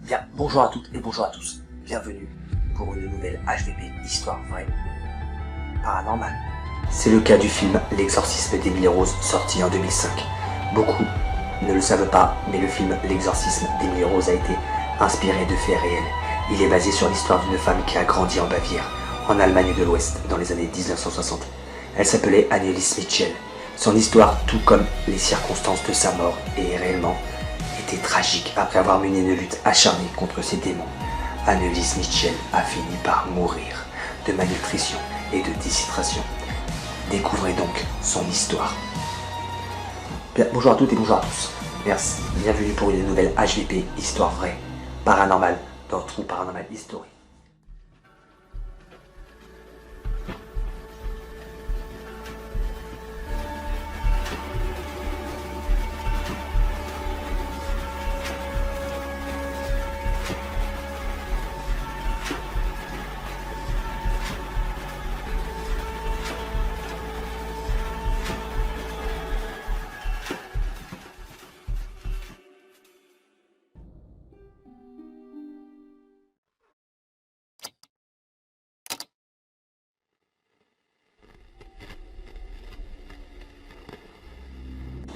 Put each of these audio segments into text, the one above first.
Bien, bonjour à toutes et bonjour à tous. Bienvenue pour une nouvelle HVP Histoire vraie paranormale. C'est le cas du film L'exorcisme d'Emily Rose, sorti en 2005. Beaucoup ne le savent pas, mais le film L'exorcisme d'Emily Rose a été inspiré de faits réels. Il est basé sur l'histoire d'une femme qui a grandi en Bavière, en Allemagne de l'Ouest, dans les années 1960. Elle s'appelait Annelies Mitchell. Son histoire, tout comme les circonstances de sa mort, est réellement était tragique. Après avoir mené une lutte acharnée contre ses démons, Annelies Mitchell a fini par mourir de malnutrition et de déshydratation. Découvrez donc son histoire. Bien, bonjour à toutes et bonjour à tous. Merci, bienvenue pour une nouvelle HVP Histoire vraie paranormale dans True Paranormal History.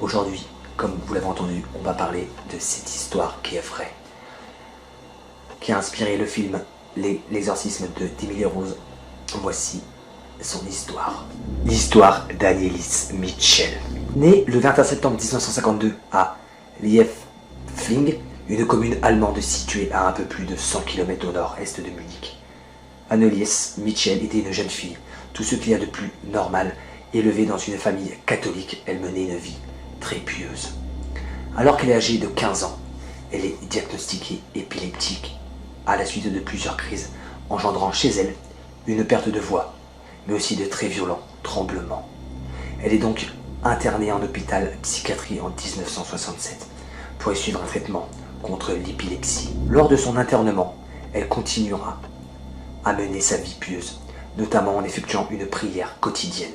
Aujourd'hui, comme vous l'avez entendu, on va parler de cette histoire qui est vraie, qui a inspiré le film L'exorcisme d'Emily Rose. Voici son histoire. L'histoire d'Annelies Mitchell. Née le 21 septembre 1952 à Liefling, une commune allemande située à un peu plus de 100 km au nord-est de Munich. Annelies Mitchell était une jeune fille, tout ce qu'il y a de plus normal. Élevée dans une famille catholique, elle menait une vie très pieuse. Alors qu'elle est âgée de 15 ans, elle est diagnostiquée épileptique à la suite de plusieurs crises, engendrant chez elle une perte de voix, mais aussi de très violents tremblements. Elle est donc internée en hôpital psychiatrie en 1967 pour y suivre un traitement contre l'épilepsie. Lors de son internement, elle continuera à mener sa vie pieuse, notamment en effectuant une prière quotidienne,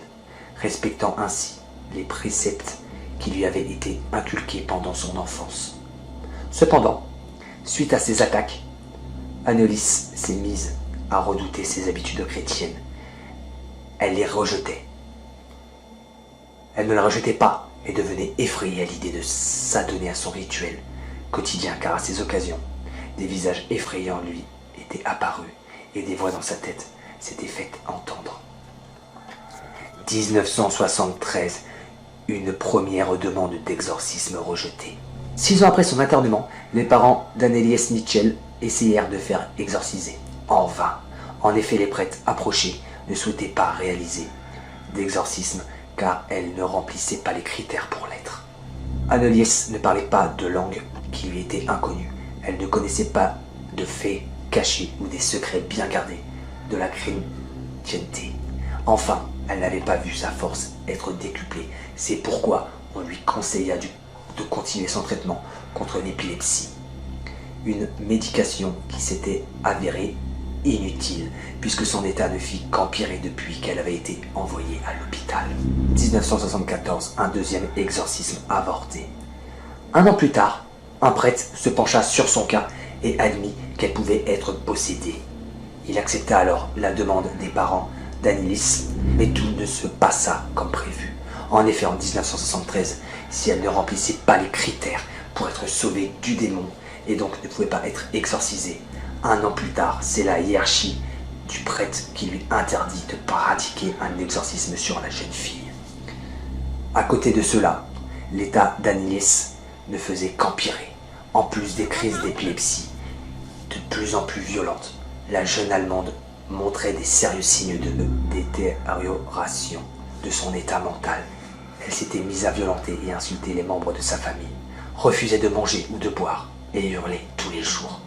respectant ainsi les préceptes qui lui avaient été inculqués pendant son enfance. Cependant, suite à ces attaques, Annelies s'est mise à redouter ses habitudes chrétiennes. Elle les rejetait. Elle ne la rejetait pas, mais devenait effrayée à l'idée de s'adonner à son rituel quotidien, car à ces occasions, des visages effrayants lui étaient apparus et des voix dans sa tête s'étaient faites entendre. 1973, une première demande d'exorcisme rejetée. 6 ans après son internement, les parents d'Annelies Mitchell essayèrent de faire exorciser. En vain. En effet, les prêtres approchés ne souhaitaient pas réaliser d'exorcisme car elle ne remplissait pas les critères pour l'être. Annelies ne parlait pas de langue qui lui était inconnue. Elle ne connaissait pas de faits cachés ou des secrets bien gardés de la chrétienté. Enfin, elle n'avait pas vu sa force être décuplée. C'est pourquoi on lui conseilla de continuer son traitement contre l'épilepsie. Une médication qui s'était avérée inutile, puisque son état ne fit qu'empirer depuis qu'elle avait été envoyée à l'hôpital. 1974, un deuxième exorcisme avorté. 1 an plus tard, un prêtre se pencha sur son cas et admit qu'elle pouvait être possédée. Il accepta alors la demande des parents d'Annelies, mais tout ne se passa comme prévu. En effet, en 1973, si elle ne remplissait pas les critères pour être sauvée du démon et donc ne pouvait pas être exorcisée, 1 an plus tard, c'est la hiérarchie du prêtre qui lui interdit de pratiquer un exorcisme sur la jeune fille. À côté de cela, l'état d'Annelies ne faisait qu'empirer. En plus des crises d'épilepsie de plus en plus violentes, la jeune Allemande montrait des sérieux signes de détérioration de son état mental. Elle s'était mise à violenter et insulter les membres de sa famille, refusait de manger ou de boire et hurlait tous les jours.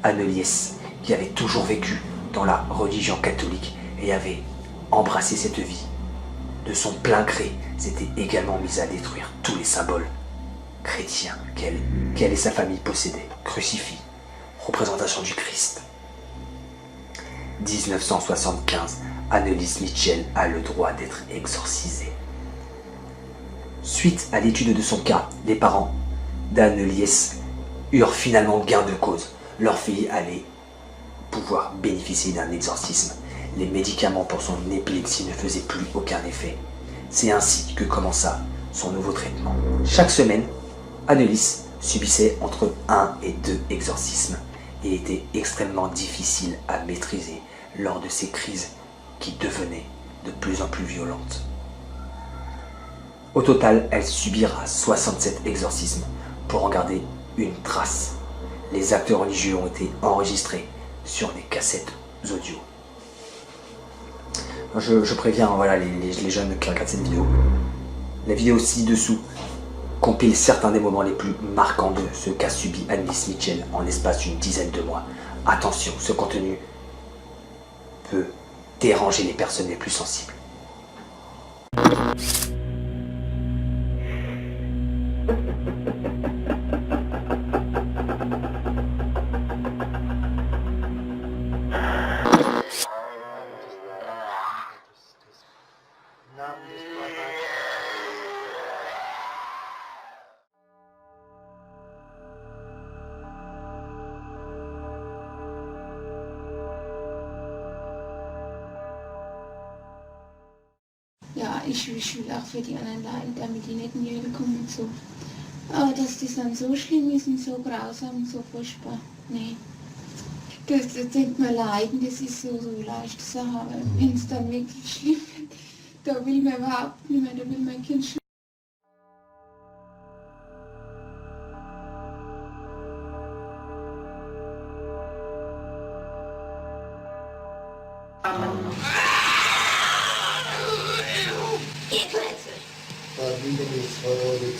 Annelies, qui avait toujours vécu dans la religion catholique et avait embrassé cette vie, de son plein gré, s'était également mise à détruire tous les symboles chrétiens qu'elle et sa famille possédaient. Crucifix, représentation du Christ. 1975, Annelies Mitchell a le droit d'être exorcisée. Suite à l'étude de son cas, les parents d'Annelies eurent finalement gain de cause. leur fille allait pouvoir bénéficier d'un exorcisme. Les médicaments pour son épilepsie ne faisaient plus aucun effet. C'est ainsi que commença son nouveau traitement. Chaque semaine, Annelies subissait entre 1 et 2 exorcismes et était extrêmement difficile à maîtriser lors de ces crises qui devenaient de plus en plus violentes. Au total, elle subira 67 exorcismes pour en garder une trace. Les actes religieux ont été enregistrés sur des cassettes audio. Je préviens voilà, les jeunes qui regardent cette vidéo. La vidéo ci-dessous compile certains des moments les plus marquants de ce qu'a subi Annelies Mitchell en l'espace d'une dizaine de mois. Attention, ce contenu peut déranger les personnes les plus sensibles. Ja, ich will auch für die anderen leiden, damit die nicht in die Hölle kommen und so. Aber dass das dann so schlimm ist und so grausam und so furchtbar, nee. Das denkt man leiden, das ist so leichte Sache, aber wenn es dann wirklich schlimm wird, da will man überhaupt nicht mehr, da will mein Kind schon.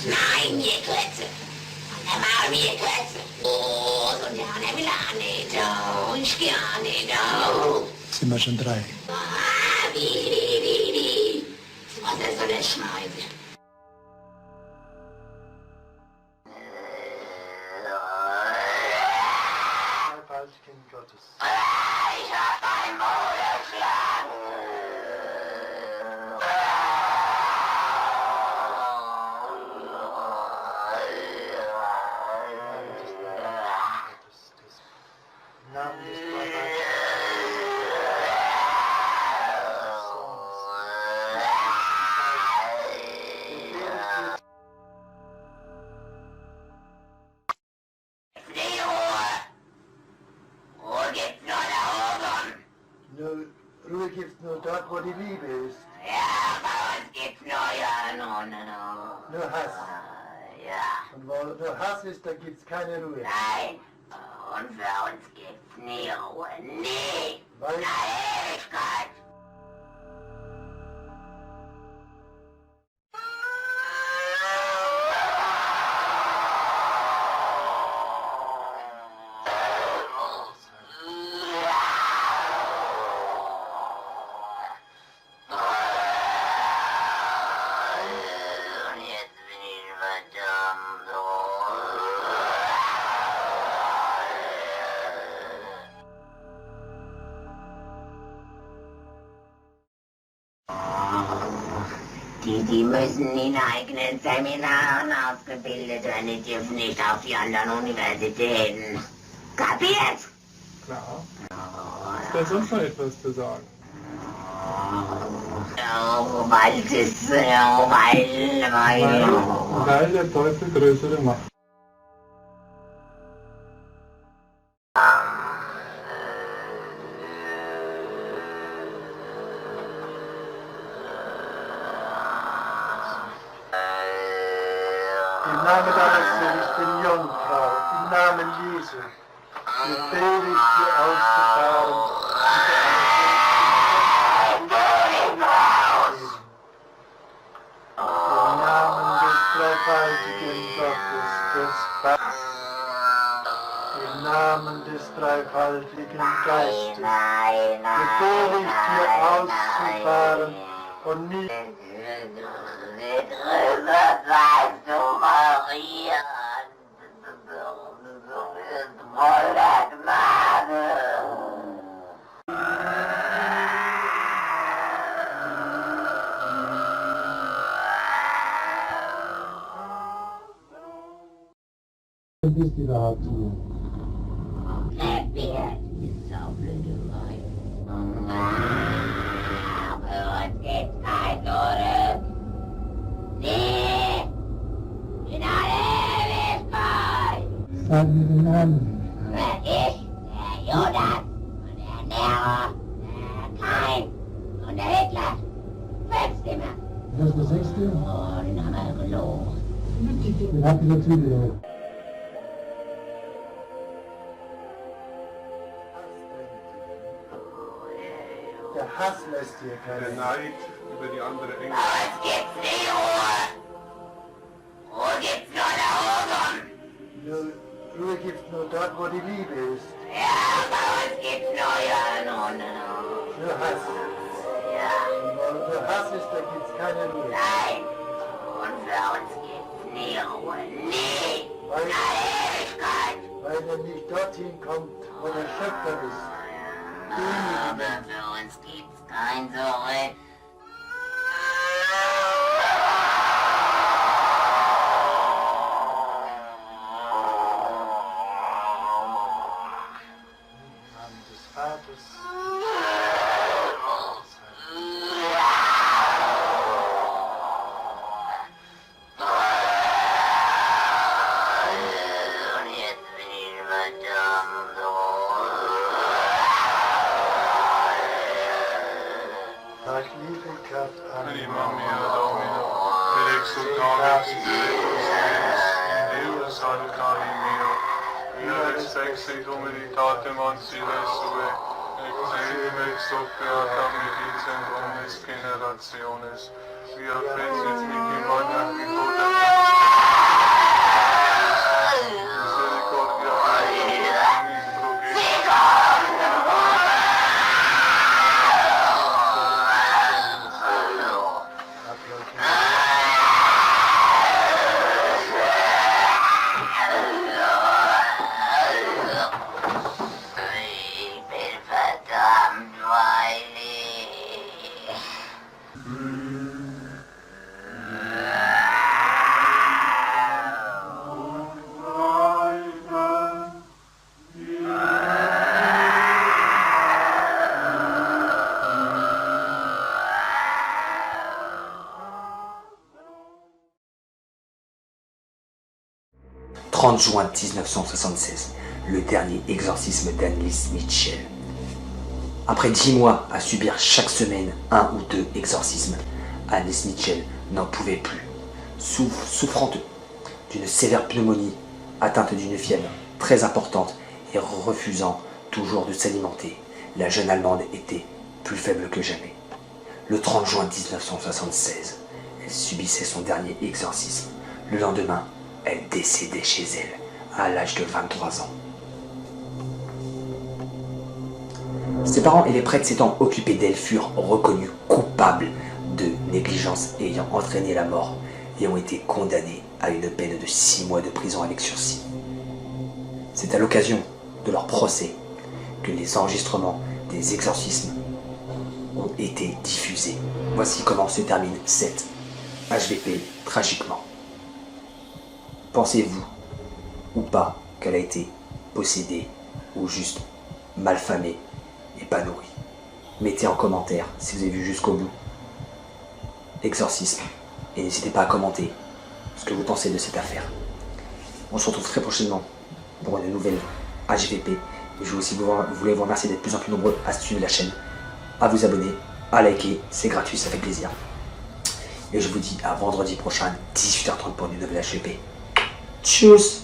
Nein, ihr Klötze! Der Maul, ihr Klötze! Oh, so der will auch nicht, oh, ich geh auch nicht, oh. Sind wir schon 3? Ah, wie. Was ist so eine Schneide? Als Kind Gottes. Ich hab mein Maul erschlagen! Namen des Vaters, Ruhe gibt's nur da oben! Ruhe gibt's nur dort, wo die Liebe ist. Ja, bei uns gibt's nur, ja, no. Nur Hass. Ja, Und wo nur Hass ist, da gibt's keine Ruhe. nein. Und für uns gibt's nie Ruhe. Nie! Weil In der Ewigkeit! Und jetzt bin ich verdammt. Die müssen in eigenen Seminaren ausgebildet werden, die dürfen nicht auf die anderen Universitäten. Kapiert? Klar. Ist da sonst noch etwas zu sagen? Oh, weil es ist, weil... Weil der Teufel größere Macht. im Namen deines seligen Jungfrau, im Namen Jesu, befehle ich dir auszufahren. Im Namen des dreifaltigen Gottes, des Vaters, im Namen des dreifaltigen Geistes, befehle ich dir auszufahren und nie Das ist die Wahrheit zu mir. Sag mir den Namen. Ich, der Judas und der Nero, der Kain und der Hitler. 5 Stimmen. Das ist der 6. Oh, den haben wir gelogen. Den habt ihr dazu gelogen. Der Hass lässt hier Der keinen. Neid über die andere Engel. Aber es gibt nie Ruhe. Ruhe gibt's nur da oben. Ruhe gibt's nur dort, wo die Liebe ist. Ja, bei uns gibt's nur ja, no. Für Hass. Ja, Und wo Hass ist, da gibt's keine Ruhe. nein. Und für uns gibt's nie Ruhe. Nie. Weil, In Ewigkeit. weil er nicht dorthin kommt, wo der Schöpfer ist. Aber für uns gibt's kein Zurück. Im Namen des Vaters. Und jetzt bin ich verdammt. Sag Liebe, Kraft, Anima Amen. mea Domino, et exultavit spiritus meus, in Deus arcani meo, via ex exitum meditatem ancillae sue, ex enim ex hoc beatam medicem omnes generationes, via fecit mihi magnam vivotem misericordia Domini progit. Ich bin verdammt, Wiley. « 30 juin 1976, le dernier exorcisme d'Anneliese Mitchell. Après 10 mois à subir chaque semaine 1 ou 2 exorcismes, Anneliese Mitchell n'en pouvait plus. Souffrant d'une sévère pneumonie, atteinte d'une fièvre très importante et refusant toujours de s'alimenter, la jeune Allemande était plus faible que jamais. Le 30 juin 1976, elle subissait son dernier exorcisme. Le lendemain, elle décédait chez elle, à l'âge de 23 ans. Ses parents et les prêtres s'étant occupés d'elle furent reconnus coupables de négligence ayant entraîné la mort et ont été condamnés à une peine de 6 mois de prison avec sursis. C'est à l'occasion de leur procès que les enregistrements des exorcismes ont été diffusés. Voici comment se termine cette HVP tragiquement. Pensez-vous ou pas qu'elle a été possédée ou juste malfamée et pas nourrie? Mettez en commentaire si vous avez vu jusqu'au bout l'exorcisme et n'hésitez pas à commenter ce que vous pensez de cette affaire. On se retrouve très prochainement pour une nouvelle HVP. Je veux aussi vous remercier d'être de plus en plus nombreux à suivre la chaîne, à vous abonner, à liker, c'est gratuit, ça fait plaisir. Et je vous dis à vendredi prochain, 18h30 pour une nouvelle HVP. Tchuss!